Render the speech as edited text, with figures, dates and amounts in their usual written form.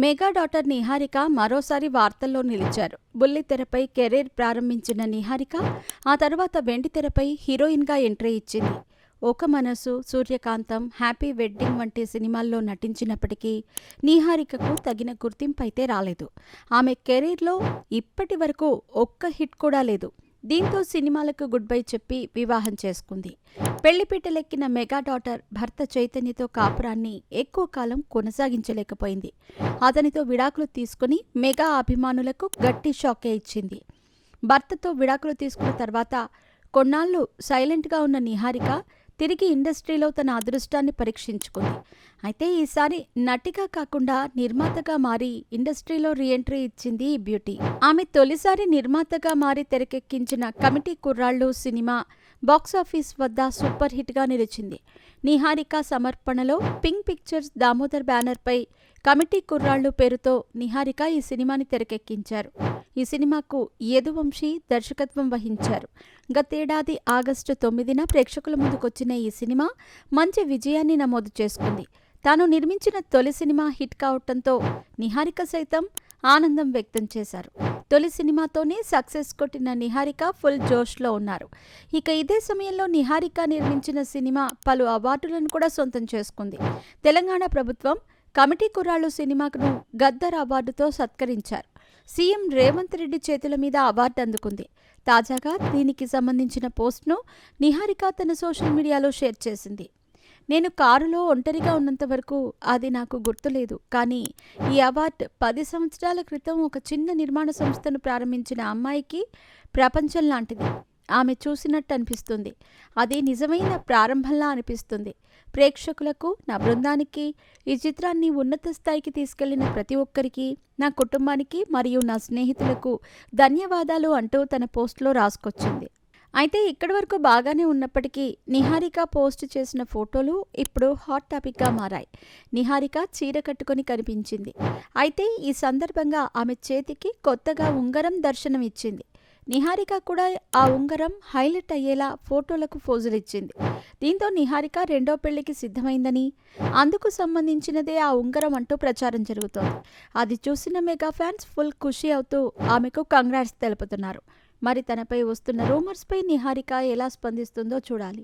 Mega daughter Niharika మరోసారి వార్తల్లో నిలిచారు. బుల్లితెరపై కెరీర్ ప్రారంభించిన నిహారిక ఆ తర్వాత వెండితెరపై హీరోయిన్గా ఎంట్రీ ఇచ్చింది. ఒక మనసు, సూర్యకాంతం, హ్యాపీ వెడ్డింగ్ వంటి సినిమాల్లో నటించినప్పటికీ నిహారికకు తగిన గుర్తింపు అయితే రాలేదు. ఆమె కెరీర్లో ఇప్పటి వరకు ఒక్క హిట్ కూడా లేదు. దీంతో సినిమాలకు గుడ్ బై చెప్పి వివాహం చేసుకుంది. పెళ్లిపీటలెక్కిన మెగా డాటర్ భర్త చైతన్యతో కాపురాన్ని ఎక్కువ కాలం కొనసాగించలేకపోయింది. అతనితో విడాకులు తీసుకుని మెగా అభిమానులకు గట్టి షాకే ఇచ్చింది. భర్తతో విడాకులు తీసుకున్న తర్వాత కొన్నాళ్లు సైలెంట్గా ఉన్న నిహారిక తిరిగి ఇండస్ట్రీలో తన అదృష్టాన్ని పరీక్షించుకుంది. అయితే ఈసారి నటిగా కాకుండా నిర్మాతగా మారి ఇండస్ట్రీలో రీఎంట్రీ ఇచ్చింది ఈ బ్యూటీ. ఆమె తొలిసారి నిర్మాతగా మారి తెరకెక్కించిన కమిటీ కుర్రాళ్ళు సినిమా బాక్సాఫీస్ వద్ద సూపర్ హిట్గా నిలిచింది. నిహారిక సమర్పణలో పింక్ పిక్చర్స్ దామోదర్ బ్యానర్పై కమిటీ కుర్రాళ్ళు పేరుతో నిహారిక ఈ సినిమాని తెరకెక్కించారు. ఈ సినిమాకు యదువంశీ దర్శకత్వం వహించారు. గతేడాది ఆగస్టు 9న ప్రేక్షకుల ముందుకొచ్చిన ఈ సినిమా మంచి విజయాన్ని నమోదు చేసుకుంది. తాను నిర్మించిన తొలి సినిమా హిట్ కావటంతో నిహారిక సైతం ఆనందం వ్యక్తం చేశారు. తొలి సినిమాతోనే సక్సెస్ కొట్టిన నిహారిక ఫుల్ జోష్లో ఉన్నారు. ఇక ఇదే సమయంలో నిహారిక నిర్మించిన సినిమా పలు అవార్డులను కూడా సొంతం చేసుకుంది. తెలంగాణ ప్రభుత్వం కమిటీ కుర్రాళ్ళు సినిమాను గద్దర్ అవార్డుతో సత్కరించారు. సీఎం రేవంత్ రెడ్డి చేతుల మీద అవార్డు అందుకుంది. తాజాగా దీనికి సంబంధించిన పోస్ట్ను నిహారిక తన సోషల్ మీడియాలో షేర్ చేసింది. నేను కారులో ఒంటరిగా ఉన్నంత వరకు అది నాకు గుర్తులేదు. కానీ ఈ అవార్డు 10 సంవత్సరాల క్రితం ఒక చిన్న నిర్మాణ సంస్థను ప్రారంభించిన అమ్మాయికి ప్రపంచం లాంటిది. ఆమె చూసినట్టు అనిపిస్తుంది. అది నిజమైన ప్రారంభంలా అనిపిస్తుంది. ప్రేక్షకులకు, నా బృందానికి, ఈ చిత్రాన్ని ఉన్నత స్థాయికి తీసుకెళ్లిన ప్రతి ఒక్కరికి, నా కుటుంబానికి మరియు నా స్నేహితులకు ధన్యవాదాలు అంటూ తన పోస్ట్లో రాసుకొచ్చింది. అయితే ఇక్కడి వరకు బాగానే ఉన్నప్పటికీ నిహారిక పోస్ట్ చేసిన ఫోటోలు ఇప్పుడు హాట్ టాపిక్గా మారాయి. నిహారిక చీర కట్టుకొని కనిపించింది. అయితే ఈ సందర్భంగా ఆమె చేతికి కొత్తగా ఉంగరం దర్శనం ఇచ్చింది. నిహారిక కూడా ఆ ఉంగరం హైలైట్ అయ్యేలా ఫోటోలకు పోజులిచ్చింది. దీంతో నిహారిక రెండో పెళ్లికి సిద్ధమైందని, అందుకు సంబంధించినదే ఆ ఉంగరం అంటూ ప్రచారం జరుగుతోంది. అది చూసిన మెగా ఫ్యాన్స్ ఫుల్ ఖుషి అవుతూ ఆమెకు కంగ్రాట్స్ తెలుపుతున్నారు. మరి తనపై వస్తున్న రూమర్స్పై నిహారిక ఎలా స్పందిస్తుందో చూడాలి.